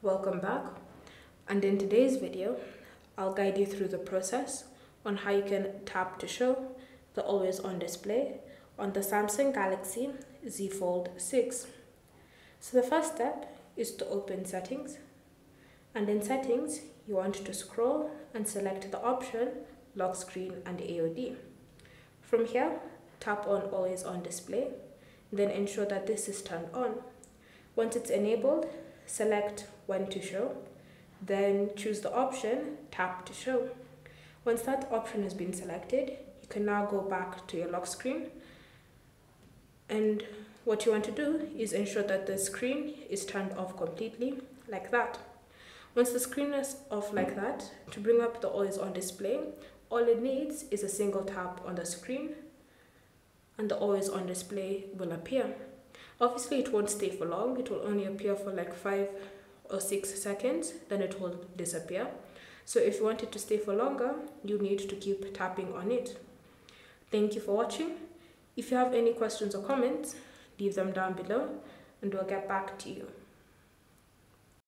welcome back, and in today's video I'll guide you through the process on how you can tap to show the always on display on the Samsung Galaxy Z Fold 6. So the first step is to open settings, and in settings you want to scroll and select the option lock screen and AOD. From here, tap on always on display, then ensure that this is turned on. Once it's enabled, select when to show, then choose the option tap to show. Once that option has been selected, you can now go back to your lock screen, and what you want to do is ensure that the screen is turned off completely, like that. Once the screen is off like that, to bring up the always on display, all it needs is a single tap on the screen and the always on display will appear. Obviously it won't stay for long, it will only appear for like 5 or 6 seconds, then it will disappear. So if you want it to stay for longer, you need to keep tapping on it. Thank you for watching. If you have any questions or comments, leave them down below and we'll get back to you.